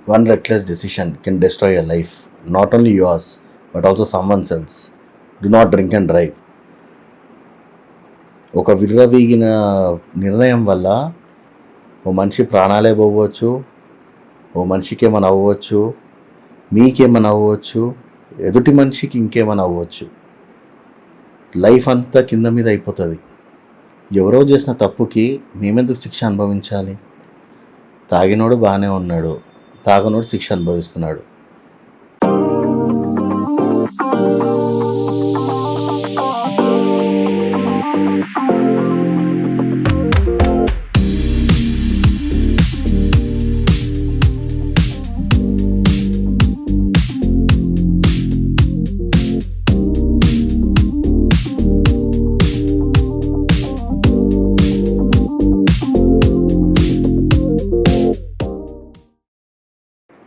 One reckless decision can destroy your life, not only yours, but also someone else. Do not drink and drive. ఒక విర్రవీగిన నిర్ణయం వల్ల ఓ మనిషి ప్రాణాలే పోవచ్చు, ఓ మనిషికి ఏమైనా అవ్వచ్చు, మీకేమైనా అవ్వచ్చు, ఎదుటి మనిషికి ఇంకేమైనా అవ్వచ్చు. లైఫ్ అంతా కింద మీద అయిపోతుంది. ఎవరో చేసిన తప్పుకి మేమెందుకు శిక్ష అనుభవించాలి? తాగినోడు బాగానే ఉన్నాడు, తాగనోడు శిక్ష అనుభవిస్తున్నాడు.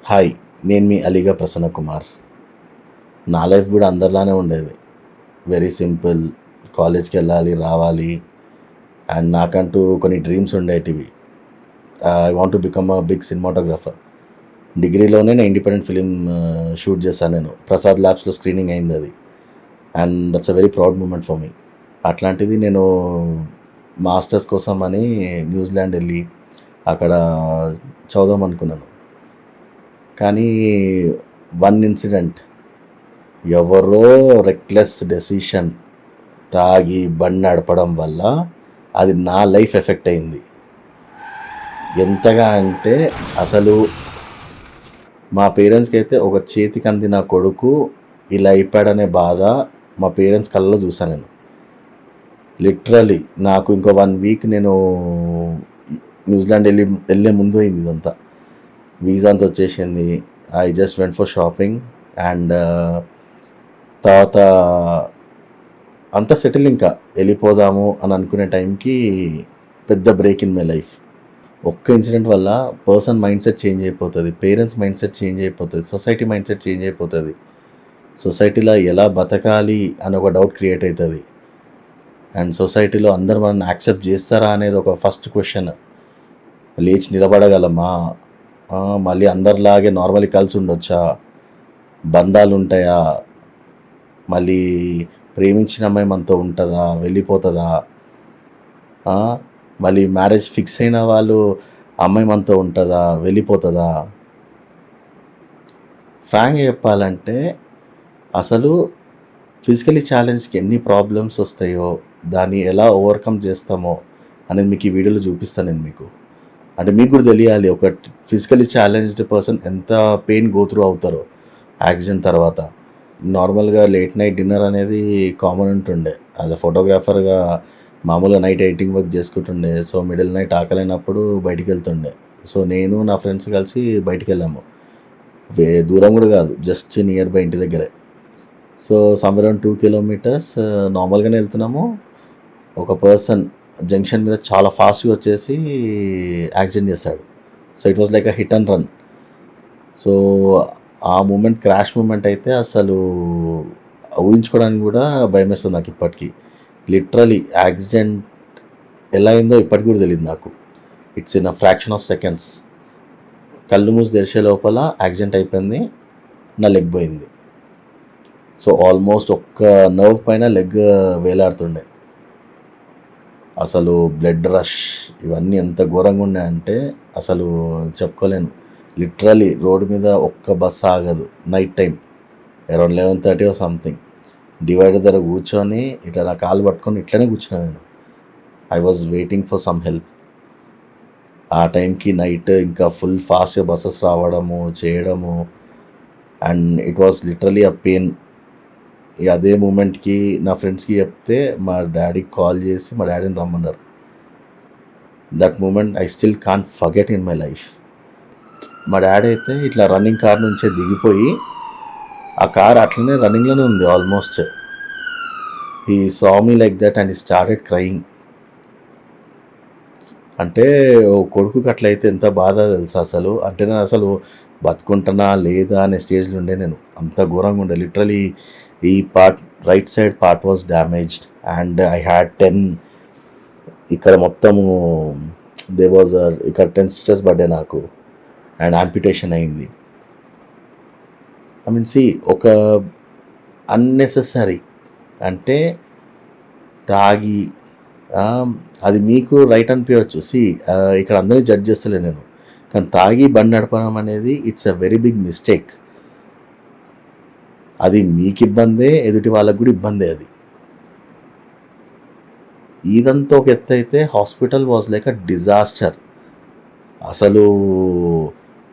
హాయ్, నేను మీ అలీగా ప్రసన్న కుమార్. నా లైఫ్ కూడా అందరిలానే ఉండేది. Very simple. కాలేజ్కి వెళ్ళాలి, రావాలి, అండ్ నాకంటూ కొన్ని డ్రీమ్స్ ఉండేటివి. I want to become a big cinematographer. డిగ్రీలోనే నేను ఇండిపెండెంట్ ఫిలిం షూట్ చేశాను. నేను ప్రసాద్ ల్యాబ్స్లో స్క్రీనింగ్ అయింది అది, and that's a very proud moment for me. అట్లాంటిది నేను మాస్టర్స్ కోసం అని న్యూజిలాండ్ వెళ్ళి అక్కడ చదువుదాం అనుకున్నాను. కానీ వన్ ఇన్సిడెంట్, ఎవరో రెక్లెస్ డెసిషన్ తాగి బండి నడపడం వల్ల అది నా లైఫ్ ఎఫెక్ట్ అయింది. ఎంతగా అంటే అసలు మా పేరెంట్స్కి అయితే ఒక చేతికి అందిన కొడుకు ఇలా అయిపోయాడనే బాధ మా పేరెంట్స్ కళ్ళలో చూసాను నేను. లిటరలీ నాకు ఇంకో 1 వీక్ నేను న్యూజిలాండ్ వెళ్ళే ముందు అయింది ఇదంతా. వీసా అంతా వచ్చేసింది. I just went for shopping and తర్వాత అంతా సెటిల్, ఇంకా వెళ్ళిపోదాము అని అనుకునే టైంకి పెద్ద బ్రేక్ ఇన్ మై లైఫ్. ఒక్క ఇన్సిడెంట్ వల్ల పర్సన్ మైండ్ సెట్ చేంజ్ అయిపోతుంది, పేరెంట్స్ మైండ్ సెట్ చేంజ్ అయిపోతుంది, సొసైటీ మైండ్ సెట్ చేంజ్ అయిపోతుంది. సొసైటీలో ఎలా బతకాలి అని ఒక డౌట్ క్రియేట్ అవుతుంది. అండ్ సొసైటీలో అందరు మనల్ని యాక్సెప్ట్ చేస్తారా అనేది ఒక ఫస్ట్ క్వశ్చన్. లేచి నిలబడగలమా? మళ్ళీ అందరిలాగే నార్మల్లీ కలిసి ఉండొచ్చా? బంధాలు ఉంటాయా? మళ్ళీ ప్రేమించిన అమ్మాయి మనతో ఉంటుందా, వెళ్ళిపోతుందా? మళ్ళీ మ్యారేజ్ ఫిక్స్ అయిన వాళ్ళు అమ్మాయి మనతో ఉంటుందా, వెళ్ళిపోతుందా? ఫ్రాంక్గా చెప్పాలంటే అసలు ఫిజికలీ ఛాలెంజ్కి ఎన్ని ప్రాబ్లమ్స్ వస్తాయో, దాన్ని ఎలా ఓవర్కమ్ చేస్తామో అనేది మీకు ఈ వీడియోలో చూపిస్తాను నేను మీకు. అంటే మీకు కూడా తెలియాలి ఒక ఫిజికలీ ఛాలెంజ్డ్ పర్సన్ ఎంత పెయిన్ గో త్రూ అవుతారో యాక్సిడెంట్ తర్వాత. నార్మల్గా లేట్ నైట్ డిన్నర్ అనేది కామన్ ఉంటుండే. యాజ్ అ ఫోటోగ్రాఫర్గా మామూలుగా నైట్ ఎడిటింగ్ వర్క్ చేసుకుంటుండే. సో మిడిల్ నైట్ ఆకలినప్పుడు బయటికి వెళ్తుండే. సో నేను నా ఫ్రెండ్స్ కలిసి బయటికి వెళ్ళాము. దూరం కూడా కాదు, జస్ట్ నియర్ బై ఇంటి దగ్గరే. సో సమ్వేర్ అరౌండ్ 2 kilometers నార్మల్గానే వెళ్తున్నాము. ఒక పర్సన్ జంక్షన్ మీద చాలా ఫాస్ట్గా వచ్చేసి యాక్సిడెంట్ చేశాడు. So it was like a hit and run. So ఆ మూమెంట్, క్రాష్ మూమెంట్ అయితే అసలు ఊహించుకోవడానికి కూడా భయం వేస్తుంది నాకు ఇప్పటికీ. లిటరలీ యాక్సిడెంట్ ఎలా అయిందో ఇప్పటికి కూడా తెలియదు నాకు. It's in a fraction of seconds. కళ్ళు మూసి తెరిచే లోపల యాక్సిడెంట్ అయిపోయింది, నా లెగ్ పోయింది. సో ఆల్మోస్ట్ ఒక్క నర్వ్ పైన లెగ్ వేలాడుతుండే. అసలు బ్లడ్ రష్ ఇవన్నీ ఎంత ఘోరంగా ఉన్నాయంటే అసలు చెప్పుకోలేను. లిటరలీ రోడ్డు మీద ఒక్క బస్ ఆగదు. Night time around 11:30 or something. Divider దగ్గర కూర్చొని ఇట్లా నా కాలు పట్టుకొని ఇట్లనే కూర్చున్నాను నేను. I was waiting for some help. ఆ టైంకి నైట్ ఇంకా ఫుల్ ఫాస్ట్గా బస్సెస్ రావడము చేయడము, and it was literally a pain. అదే మూమెంట్కి నా ఫ్రెండ్స్కి చెప్తే మా డాడీకి కాల్ చేసి మా డాడీని రమ్మన్నారు. That moment I still can't forget in my life. మా డాడీ అయితే ఇట్లా రన్నింగ్ కార్ నుంచే దిగిపోయి, ఆ కార్ అట్లనే రన్నింగ్లోనే ఉంది almost. He saw me like that and he started crying. అంటే ఓ కొడుకుకి అట్లయితే ఎంత బాధ తెలుసా అసలు. అంటే నేను అసలు బతుకుంటున్నా లేదా అనే స్టేజ్లో ఉండే నేను. అంత ఘోరంగా ఉండే. లిటరలీ ఈ part, right side part was damaged and I had 10 ఇక్కడ మొత్తము దే వాజ్ ఇక్కడ 10 stitches పడ్డాయి నాకు. అండ్ యాంపిటేషన్ అయింది. ఐ మీన్ ఒక అన్నెసెసరీ అంటే తాగి అది మీకు రైట్ అనిపించవచ్చు. ఇక్కడ అందరినీ జడ్జ్ చేస్తలే నేను, కానీ తాగి బండి నడపడం అనేది it's a very big mistake. అది మీకు ఇబ్బందే, ఎదుటి వాళ్ళకు కూడా ఇబ్బందే. అది ఇదంతా ఒక ఎత్తు అయితే hospital was like a disaster. అసలు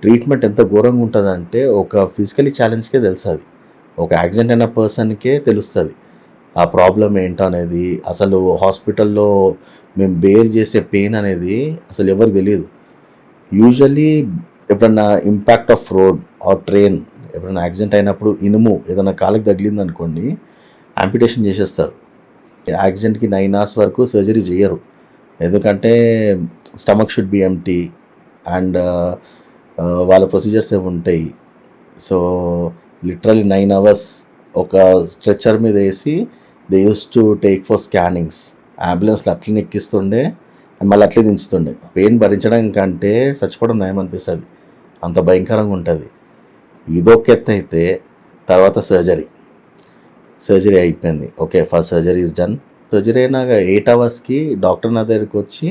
ట్రీట్మెంట్ ఎంత ఘోరంగా ఉంటుందంటే ఒక ఫిజికలీ ఛాలెంజ్కే తెలుసు. అది ఒక యాక్సిడెంట్ అయిన పర్సన్కే తెలుస్తుంది ఆ ప్రాబ్లం ఏంటో అనేది. అసలు హాస్పిటల్లో మేము బేర్ చేసే పెయిన్ అనేది అసలు ఎవరికి తెలియదు. యూజువల్లీ ఎప్పుడన్నా impact of road or train ఎప్పుడైనా యాక్సిడెంట్ అయినప్పుడు ఇనుము ఏదైనా కాళ్ళకి తగిలింది అనుకోండి, యాంపిటేషన్ చేసేస్తారు. యాక్సిడెంట్కి 9 hours వరకు సర్జరీ చేయరు, ఎందుకంటే stomach should be empty and వాళ్ళ ప్రొసీజర్స్ ఏమి ఉంటాయి. సో లిటరలీ 9 hours ఒక స్ట్రెచ్చర్ మీద వేసి they use to take for scannings. అంబులెన్స్లో అట్లనే ఎక్కిస్తుండే అండ్ మళ్ళీ అట్లే దించుతుండే. పెయిన్ భరించడం కంటే చచ్చిపోవడం నయం అనిపిస్తుంది, అంత భయంకరంగా ఉంటుంది. ఇదొక ఎత్తు అయితే తర్వాత సర్జరీ అయిపోయింది. Okay, first surgery is done. Surgery అయినాక 8 hours డాక్టర్ నా దగ్గరికి వచ్చి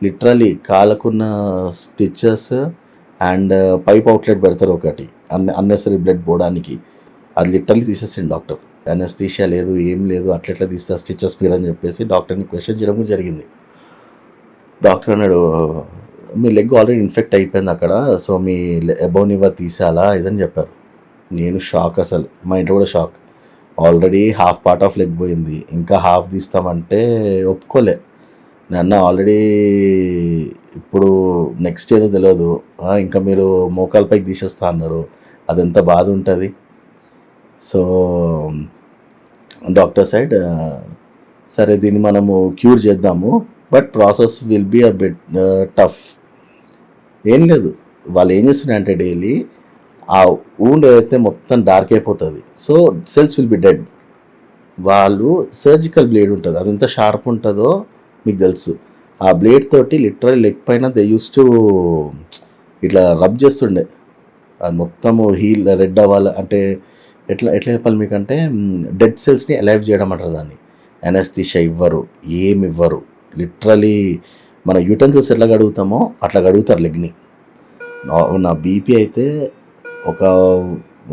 లిటరలీ కాళ్ళకున్న స్టిచెస్ అండ్ పైప్ అవుట్లెట్ పెడతారు ఒకటి, అన్నెసరీ బ్లడ్ పోవడానికి. అది లిటరలీ తీసేసింది డాక్టర్. అనస్థీషియా లేదు, ఏం లేదు, అట్లెట్లా తీస్తారు స్టిచెస్ మీరు అని చెప్పేసి డాక్టర్ని క్వశ్చన్ చేయడం కూడా జరిగింది. డాక్టర్ అన్నాడు, మీ లెగ్ ఆల్రెడీ ఇన్ఫెక్ట్ అయిపోయింది అక్కడ, సో మీ అబౌవ్ నివర్ తీసేయాలా ఇదని చెప్పారు. నేను షాక్, అసలు మా ఇంట్లో కూడా shock. Already half part of leg పోయింది, ఇంకా హాఫ్ తీస్తామంటే ఒప్పుకోలే. నన్ను ఆల్రెడీ ఇప్పుడు నెక్స్ట్ ఏదో తెలియదు, ఇంకా మీరు మోకాలపైకి తీసేస్తా అన్నారు. అది ఎంత బాధ ఉంటుంది. సో డాక్టర్ సైడ్ సరే దీన్ని మనము క్యూర్ చేద్దాము, but process will be a bit tough. ఏం లేదు, వాళ్ళు ఏం చేస్తున్నారంటే డైలీ ఆ ఊండ్ అయితే మొత్తం డార్క్ అయిపోతుంది, so cells will be dead. వాళ్ళు సర్జికల్ బ్లేడ్ ఉంటుంది, అది ఎంత షార్ప్ ఉంటుందో మీకు తెలుసు. ఆ బ్లేడ్ తోటి లిటరల్ లెగ్ పైన దే యూస్ టు ఇట్లా రబ్ చేస్తుండే. అది మొత్తము హీల్ రెడ్ అవ్వాలి అంటే ఎట్లా చెప్పాలి మీకు అంటే, డెడ్ సెల్స్ని అలైవ్ చేయడం అంటారు దాన్ని. అనస్థీషియా ఇవ్వరు, ఏమి ఇవ్వరు. లిటరలీ మన యూటెన్సిల్స్ ఎట్లా గడుగుతామో అట్లా గడుగుతారు లెగ్ని. నా బీపీ అయితే ఒక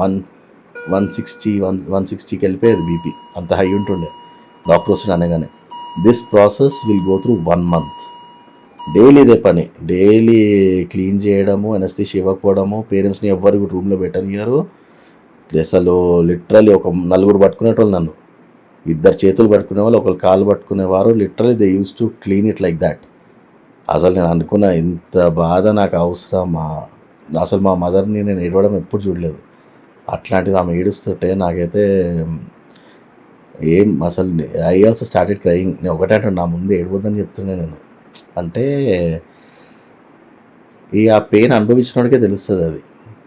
160కి వెళ్ళిపోయేది బీపీ, అంత హై ఉంటుండే. డాక్టర్ వస్తుండే అనగానే this process will go through 1 month. Daily ఇదే పని, డైలీ క్లీన్ చేయడము, అనస్థీషియా ఇవ్వకపోవడము, పేరెంట్స్ని ఎవ్వరు రూమ్లో పెట్టనియరు. అసలు లిటరలీ ఒక 4 పట్టుకునేటోళ్ళు నన్ను, 2 చేతులు పట్టుకునే వాళ్ళు, ఒకరు కాళ్ళు పట్టుకునేవారు. Literally they use to clean it like that. అసలు నేను అనుకున్నా, ఇంత బాధ నాకు అవసరమా? అసలు మా మదర్ని నేను ఏడవడం ఎప్పుడు చూడలేదు, అట్లాంటిది ఆమె ఏడుస్తుంటే నాకైతే ఏం అసలు ఐ ఆల్సో స్టార్టెడ్ క్రయింగ్. నేను ఒకటే అంటే నా ముందు ఏడవద్దని చెప్తున్నాను నేను. అంటే ఆ పెయిన్ అనుభవించినోడికే తెలుస్తుంది అది.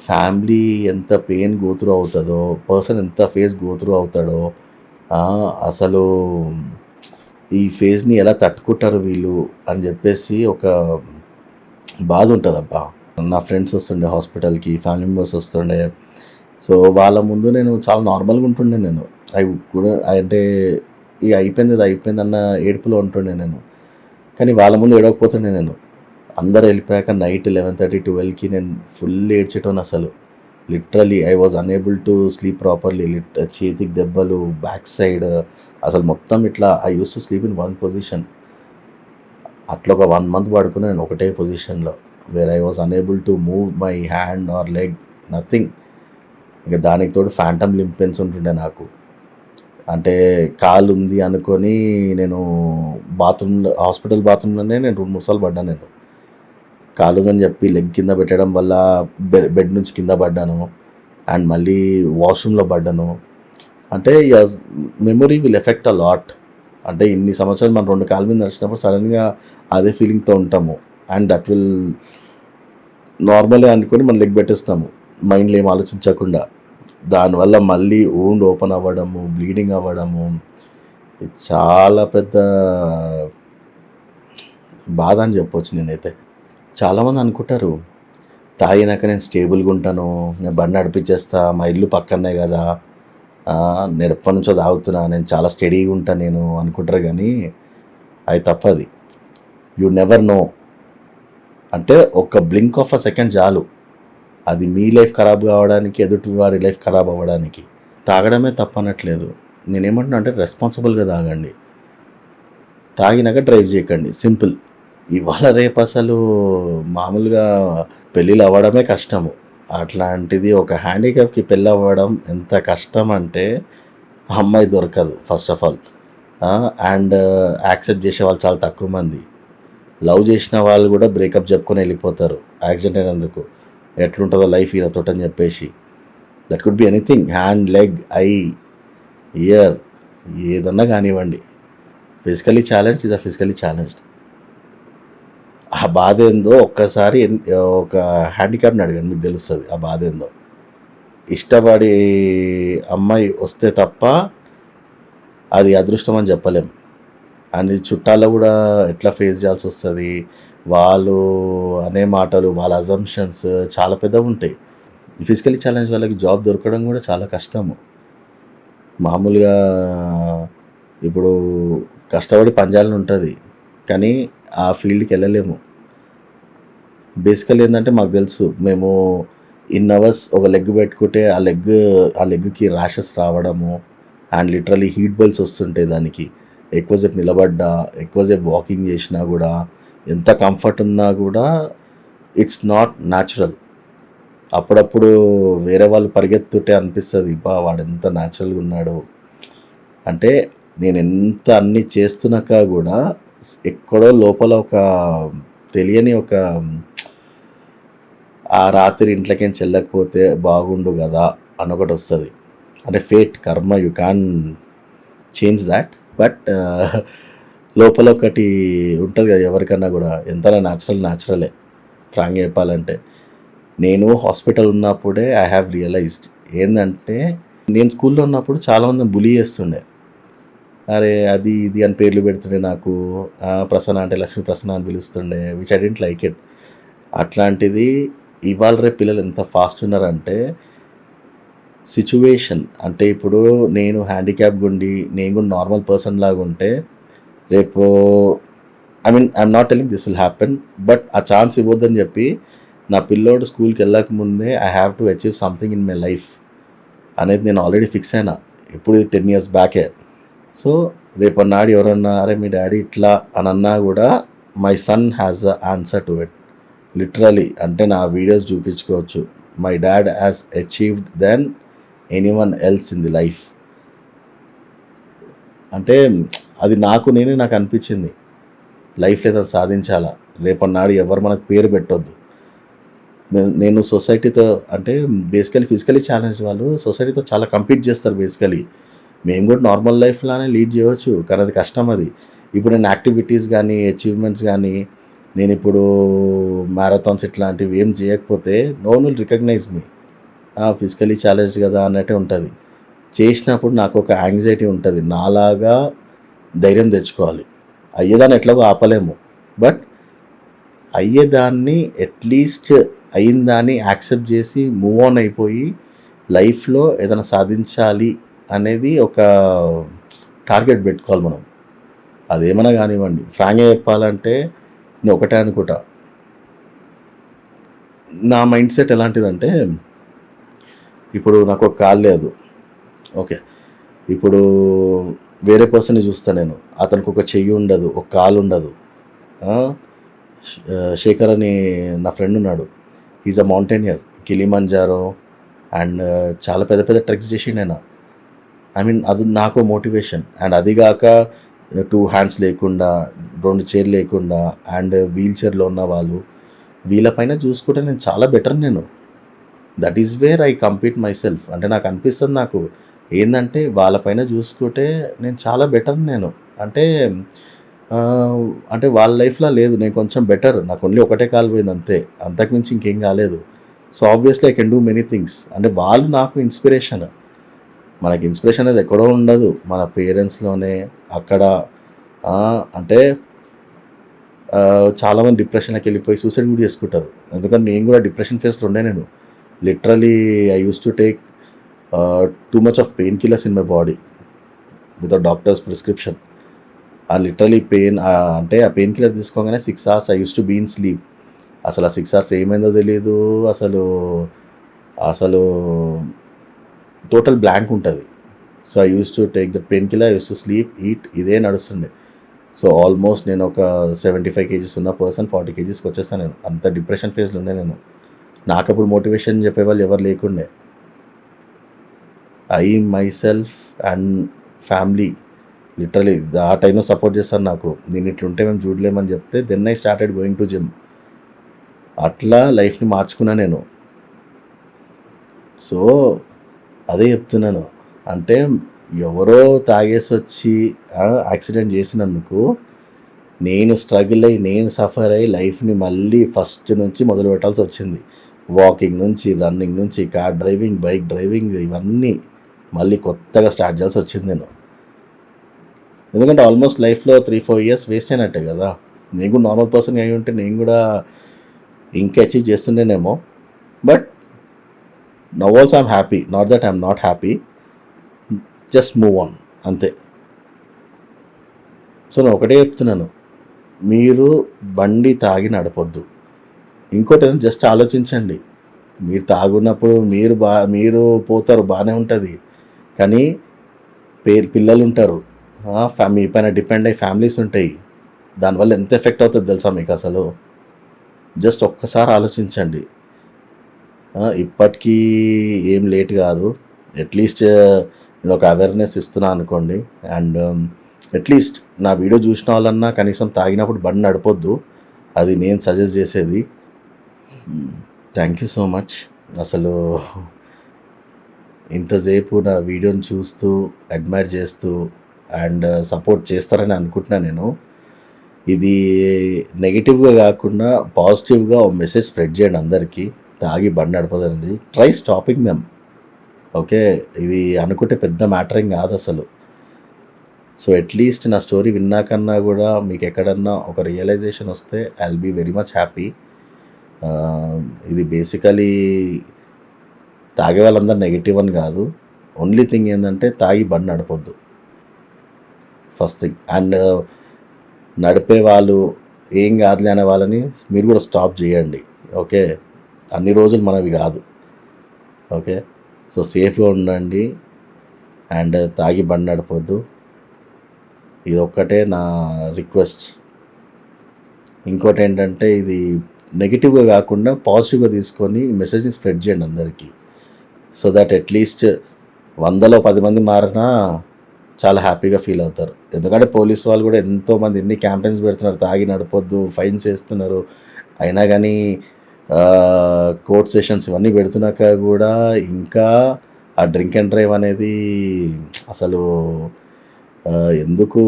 ఫ్యామిలీ ఎంత పెయిన్ గోత్రూ అవుతుందో, పర్సన్ ఎంత ఫేస్ గోత్రూ అవుతాడో, అసలు ఈ ఫేజ్ని ఎలా తట్టుకుంటారు వీళ్ళు అని చెప్పేసి ఒక బాధ ఉంటుంది. అబ్బా, నా ఫ్రెండ్స్ వస్తుండే హాస్పిటల్కి, ఫ్యామిలీ మెంబర్స్ వస్తుండే. సో వాళ్ళ ముందు నేను చాలా నార్మల్గా ఉంటుండే. నేను అవి కూడా అంటే ఇక అయిపోయింది అన్న ఏడుపులో ఉంటుండే నేను. కానీ వాళ్ళ ముందు ఏడవకపోతుండే నేను. అందరు వెళ్ళిపోయాక నైట్ 11:30, 12కి నేను ఫుల్ ఏడ్చేటోను. అసలు literally I was unable to sleep properly. చేతికి దెబ్బలు, బ్యాక్ సైడ్, అసలు మొత్తం ఇట్లా I use to sleep in 1 position. అట్లా ఒక 1 month పడుకుని నేను ఒకటే పొజిషన్లో, where I was unable to move my hand are leg, nothing. ఇంకా దానికి తోడు ఫ్యాంటమ్ లింప్ పెయిన్స్ ఉంటుండే నాకు. అంటే కాలు ఉంది అనుకొని నేను హాస్పిటల్ బాత్రూంలోనే నేను 2-3 సార్లు పడ్డాను. నేను కాలు ఉందని చెప్పి లెగ్ కింద పెట్టడం వల్ల బెడ్ నుంచి కింద పడ్డాను, అండ్ మళ్ళీ వాష్రూమ్లో పడ్డాను. అంటే memory will effect a lot. అంటే ఇన్ని సంవత్సరాలు మనం 2 కాళ్ళ మీద నడిచినప్పుడు సడన్గా అదే ఫీలింగ్తో ఉంటాము, అండ్ దట్ విల్ నార్మలే అనుకొని మనం లెగ్ పెట్టేస్తాము మైండ్లో ఏం ఆలోచించకుండా. దానివల్ల మళ్ళీ ఊండ్ ఓపెన్ అవ్వడము, బ్లీడింగ్ అవ్వడము, ఇది చాలా పెద్ద బాధ అని చెప్పొచ్చు. నేనైతే చాలామంది అనుకుంటారు తాగినాక నేను స్టేబుల్గా ఉంటాను, నేను బండి నడిపించేస్తా, మా ఇల్లు పక్కనే కదా, నేను ఎప్పటి నుంచో తాగుతున్నా, నేను చాలా స్టడీగా ఉంటాను నేను అనుకుంటారు. కానీ అది తప్పది. You never know. అంటే ఒక బ్లింక్ ఆఫ్ అ సెకండ్ చాలు అది మీ లైఫ్ ఖరాబ్ కావడానికి, ఎదుటి వారి లైఫ్ ఖరాబ్ అవ్వడానికి. తాగడమే తప్పనట్లేదు. నేనేమంటున్నా అంటే రెస్పాన్సిబుల్గా తాగండి, తాగినాక డ్రైవ్ చేయకండి, సింపుల్. ఇవాళ రేపు అసలు మామూలుగా పెళ్ళిళ్ళు అవ్వడమే కష్టము. అట్లాంటిది ఒక హ్యాండిక్యాప్కి పెళ్ళి అవ్వడం ఎంత కష్టం అంటే అమ్మాయి దొరకదు first of all. And accept చేసే వాళ్ళు చాలా తక్కువ మంది. లవ్ చేసిన వాళ్ళు కూడా బ్రేకప్ చెప్పుకొని వెళ్ళిపోతారు యాక్సిడెంట్ అయినందుకు. ఎట్లుంటుందో లైఫ్ ఈయనతోటి అని చెప్పేసి. That could be anything, hand, leg, I, year, ఏదన్నా కానివ్వండి. Physically challenge is a physically challenged. ఆ బాధ ఏందో ఒక్కసారి ఒక హ్యాండిక్యాప్ని అడగండి, మీకు తెలుస్తుంది ఆ బాధ ఏందో. ఇష్టపడి అమ్మాయి వస్తే తప్ప అది అదృష్టం అని చెప్పలేం. అండ్ చుట్టాల్లో కూడా ఎట్లా ఫేస్ చేయాల్సి వస్తుంది, వాళ్ళు అనే మాటలు, వాళ్ళ అజంప్షన్స్ చాలా పెద్దగా ఉంటాయి. ఫిజికలీ ఛాలెంజ్ వాళ్ళకి జాబ్ దొరకడం కూడా చాలా కష్టము. మామూలుగా ఇప్పుడు కష్టపడి పనిచేయాలని ఉంటుంది, కానీ ఆ ఫీల్డ్కి వెళ్ళలేము. బేసికల్ ఏంటంటే మాకు తెలుసు, మేము ఇన్ అవర్స్ ఒక లెగ్ పెట్టుకుంటే ఆ లెగ్కి ర్యాషెస్ రావడము, అండ్ లిటరలీ హీట్ బల్స్ వస్తుంటాయి దానికి. ఎక్కువసేపు నిలబడ్డా, ఎక్కువసేపు వాకింగ్ చేసినా కూడా, ఎంత కంఫర్ట్ ఉన్నా కూడా ఇట్స్ నాట్ న్యాచురల్. అప్పుడప్పుడు వేరే వాళ్ళు పరిగెత్తుంటే అనిపిస్తుంది, వాడు ఎంత న్యాచురల్గా ఉన్నాడు. అంటే నేను ఎంత అన్ని చేస్తున్నాక కూడా ఎక్కడో లోపల ఒక తెలియని ఒక ఆ రాత్రి ఇంట్లోకేం చెల్లకపోతే బాగుండు కదా అని ఒకటి వస్తుంది. అంటే ఫేట్, కర్మ, you can change that. But లోపల ఒకటి ఉంటుంది కదా ఎవరికన్నా కూడా, ఎంత న్యాచురలే ఫ్రాంక్గా చెప్పాలంటే. నేను హాస్పిటల్ ఉన్నప్పుడే ఐ హ్యావ్ రియలైజ్డ్ ఏంటంటే, నేను స్కూల్లో ఉన్నప్పుడు చాలామంది బులీ చేస్తుండే. అరే అది ఇది అని పేర్లు పెడుతుండే నాకు. ప్రసన్న అంటే లక్ష్మీ ప్రసన్న అని పిలుస్తుండే, which I didn't like it. అట్లాంటిది ఇవాళ రేపు పిల్లలు ఎంత ఫాస్ట్ ఉన్నారంటే, సిచ్యువేషన్ అంటే ఇప్పుడు నేను హ్యాండిక్యాప్ గుండి నేను కూడా నార్మల్ పర్సన్ లాగా ఉంటే రేపు I'm not telling this will happen, but ఆ ఛాన్స్ ఇవ్వద్దని చెప్పి నా పిల్లోడు స్కూల్కి వెళ్ళక ముందే I have to achieve something in my life అనేది నేను ఆల్రెడీ ఫిక్స్ అయినా. ఇప్పుడు 10 years బ్యాకే. సో రేపన్నాడు ఎవరన్నా అరే మీ డాడీ ఇట్లా అని అన్నా కూడా my son has a answer to it. Literally అంటే నా వీడియోస్ చూపించుకోవచ్చు, my dad has achieved then anyone else in the life. అంటే అది నాకు అనిపించింది, లైఫ్లో ఏదో సాధించాలా, రేపన్నాడు ఎవరు మనకు పేరు పెట్టొద్దు. నేను సొసైటీతో అంటే బేసికలీ ఫిజికలీ ఛాలెంజ్ వాళ్ళు సొసైటీతో చాలా కంపీట్ చేస్తారు. బేసికలీ మేము కూడా నార్మల్ లైఫ్లానే లీడ్ చేయవచ్చు, కానీ అది కష్టం. అది ఇప్పుడు నేను యాక్టివిటీస్ కానీ అచీవ్మెంట్స్ కానీ నేను ఇప్పుడు మ్యారథాన్స్ ఇట్లాంటివి ఏం చేయకపోతే no one will recognise me. Physically challenge కదా అన్నట్టే ఉంటుంది. చేసినప్పుడు నాకు ఒక యాంగ్జైటీ ఉంటుంది, నాలాగా ధైర్యం తెచ్చుకోవాలి. అయ్యేదాన్ని ఎట్లాగో ఆపలేము, బట్ అయ్యేదాన్ని అట్లీస్ట్ అయిందాన్ని యాక్సెప్ట్ చేసి మూవ్ ఆన్ అయిపోయి లైఫ్లో ఏదైనా సాధించాలి అనేది ఒక టార్గెట్ పెట్టుకోవాలి మనం. అదేమన్నా కానివ్వండి. ఫ్రాంక్గా చెప్పాలంటే నేను ఒకటే అనుకుంటా, నా మైండ్ సెట్ ఎలాంటిదంటే, ఇప్పుడు నాకు ఒక కాలు లేదు, ఓకే, ఇప్పుడు వేరే పర్సన్ని చూస్తాను నేను, అతనికి ఒక చెయ్యి ఉండదు, ఒక కాలు ఉండదు. శేఖర్ అని నా ఫ్రెండ్ ఉన్నాడు, is a mountaineer, Kilimanjaro and చాలా పెద్ద పెద్ద ట్రెక్స్ చేసిండు ఆయన. ఐ మీన్ అది నాకు మోటివేషన్. అండ్ అదిగాక 2 hands లేకుండా, 2 చేర్లు లేకుండా అండ్ వీల్ చైర్లో ఉన్న వాళ్ళు, వీళ్ళపైన చూసుకుంటే నేను చాలా బెటర్. నేను that is where I compete my self. అంటే నాకు అనిపిస్తుంది, నాకు ఏంటంటే వాళ్ళపైన చూసుకుంటే నేను చాలా బెటర్. నేను అంటే వాళ్ళ లైఫ్లో లేదు, నేను కొంచెం బెటర్. నాకు ఓన్లీ ఒకటే కాలు పోయింది అంతే, అంతకుమించి ఇంకేం కాలేదు. So obviously I can do many things. అంటే వాళ్ళు నాకు ఇన్స్పిరేషన్. మనకి ఇన్స్పిరేషన్ అనేది ఎక్కడో ఉండదు, మన పేరెంట్స్లోనే. అక్కడ అంటే చాలామంది డిప్రెషన్‌లోకి వెళ్ళిపోయి సూసైడ్ కూడా చేసుకుంటారు. ఎందుకంటే నేను కూడా డిప్రెషన్ ఫేజ్‌లో ఉండే నేను. Literally I used to take too much of pain killers in my body without doctors prescription. ఆ లిటరల్లీ పెయిన్ అంటే ఆ పెయిన్ కిల్లర్ తీసుకోగానే 6 hours I used to be in sleep. అసలు ఆ 6 అవర్స్ ఏమైందో తెలీదు. అసలు టోటల్ బ్లాంక్ ఉంటుంది. So I used to take the pain killer, I used to sleep, eat, ఇదే నడుస్తుండే. సో ఆల్మోస్ట్ నేను ఒక 75 కేజీస్ ఉన్న పర్సన్ 40 కేజీస్కి వచ్చేస్తాను నేను. అంత డిప్రెషన్ ఫేజ్లో ఉండే నేను. నాకు అప్పుడు మోటివేషన్ చెప్పేవాళ్ళు ఎవరు లేకుండే. I my self and family literally ఆ టైంలో సపోర్ట్ చేస్తారు నాకు. నేను ఇట్లుంటే మేము చూడలేమని చెప్తే then I started going to gym. అట్లా లైఫ్ని మార్చుకున్నా నేను. సో అదే చెప్తున్నాను. అంటే ఎవరో తాగేసి వచ్చి యాక్సిడెంట్ చేసినందుకు నేను స్ట్రగుల్ అయ్యి, నేను సఫర్ అయ్యి లైఫ్ని మళ్ళీ ఫస్ట్ నుంచి మొదలు పెట్టాల్సి వచ్చింది. వాకింగ్ నుంచి, రన్నింగ్ నుంచి, కార్ డ్రైవింగ్, బైక్ డ్రైవింగ్, ఇవన్నీ మళ్ళీ కొత్తగా స్టార్ట్ చేయాల్సి వచ్చింది నేను. ఎందుకంటే ఆల్మోస్ట్ లైఫ్లో 3-4 ఇయర్స్ వేస్ట్ అయినట్టే కదా. నేను కూడా నార్మల్ పర్సన్ అయి ఉంటే నేను కూడా ఇంకా అచీవ్ చేస్తుండేనేమో. But now also I'm happy, not that I'm not happy, just move on అంతే. సో నేను ఒకటే చెప్తున్నాను, మీరు బండి తాగి నడపొద్దు. ఇంకోటి జస్ట్ ఆలోచించండి, మీరు తాగున్నప్పుడు మీరు పోతారు బాగానే ఉంటుంది, కానీ పిల్లలు ఉంటారు, మీ పైన డిపెండ్ అయ్యి ఫ్యామిలీస్ ఉంటాయి. దానివల్ల ఎంత ఎఫెక్ట్ అవుతుంది తెలుసా మీకు అసలు? జస్ట్ ఒక్కసారి ఆలోచించండి. ఇప్పటికీ ఏం లేట్ కాదు. అట్లీస్ట్ నేను ఒక అవేర్నెస్ ఇస్తున్నా అనుకోండి. అండ్ అట్లీస్ట్ నా వీడియో చూసిన వాళ్ళన్నా కనీసం తాగినప్పుడు బండి నడపొద్దు, అది నేను సజెస్ట్ చేసేది. Thank you so much. అసలు ఇంతసేపు నా వీడియోని చూస్తూ అడ్మైర్ చేస్తూ అండ్ సపోర్ట్ చేస్తారని అనుకుంటున్నా నేను. ఇది నెగిటివ్గా కాకుండా పాజిటివ్గా ఒక మెసేజ్ స్ప్రెడ్ చేయండి అందరికీ. తాగి బండి నడపదండి, ట్రై స్టాపింగ్ దెమ్. ఓకే, ఇది అనుకుంటే పెద్ద మ్యాటర్ ఏం కాదు అసలు. సో అట్లీస్ట్ నా స్టోరీ విన్నాకన్నా కూడా మీకు ఎక్కడన్నా ఒక రియలైజేషన్ వస్తే I will be very much happy. ఇది బేసికలీ తాగే వాళ్ళందరూ నెగిటివ్ అని కాదు. ఓన్లీ థింగ్ ఏంటంటే తాగి బండి నడపొద్దు ఫస్ట్ థింగ్. అండ్ నడిపే వాళ్ళు ఏం కాదులే అనే వాళ్ళని మీరు కూడా స్టాప్ చేయండి. ఓకే, అన్ని రోజులు మనవి కాదు. ఓకే, సో సేఫ్గా ఉండండి అండ్ తాగి బండి నడపొద్దు. ఇది ఒక్కటే నా రిక్వెస్ట్. ఇంకోటి ఏంటంటే ఇది నెగిటివ్గా కాకుండా పాజిటివ్గా తీసుకొని మెసేజ్ని స్ప్రెడ్ చేయండి అందరికీ. సో దట్ అట్లీస్ట్ 100లో 10 మంది మారినా చాలా హ్యాపీగా ఫీల్ అవుతారు. ఎందుకంటే పోలీస్ వాళ్ళు కూడా ఎంతోమంది ఎన్ని క్యాంపెయిన్స్ పెడుతున్నారు, తాగి నడపొద్దు, ఫైన్స్ వేస్తున్నారు. అయినా కానీ కోర్ట్ సెషన్స్ ఇవన్నీ పెడుతున్నాక కూడా ఇంకా ఆ డ్రింక్ అండ్ డ్రైవ్ అనేది అసలు ఎందుకు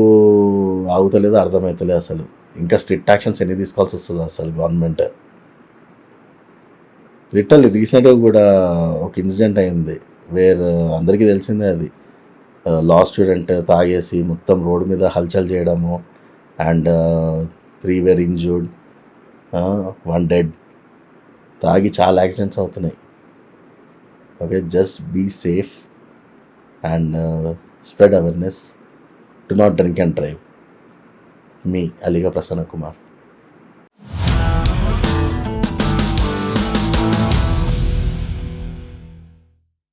ఆగుతలేదో అర్థమవుతలేదు అసలు. ఇంకా స్ట్రిక్ట్ యాక్షన్స్ ఎన్ని తీసుకోవాల్సి వస్తుంది అసలు గవర్నమెంట్. లిటరల్లీ రీసెంట్గా కూడా ఒక ఇన్సిడెంట్ అయింది వేర్ అందరికీ తెలిసిందే అది. లా స్టూడెంట్ తాగేసి మొత్తం రోడ్డు మీద హల్చల్ చేయడము అండ్ 3 were ఇంజూర్డ్, 1 dead. తాగి చాలా యాక్సిడెంట్స్ అవుతున్నాయి. Okay, just be safe and spread awareness. Do not drink and drive. మీ అలీగా ప్రసన్న కుమార్.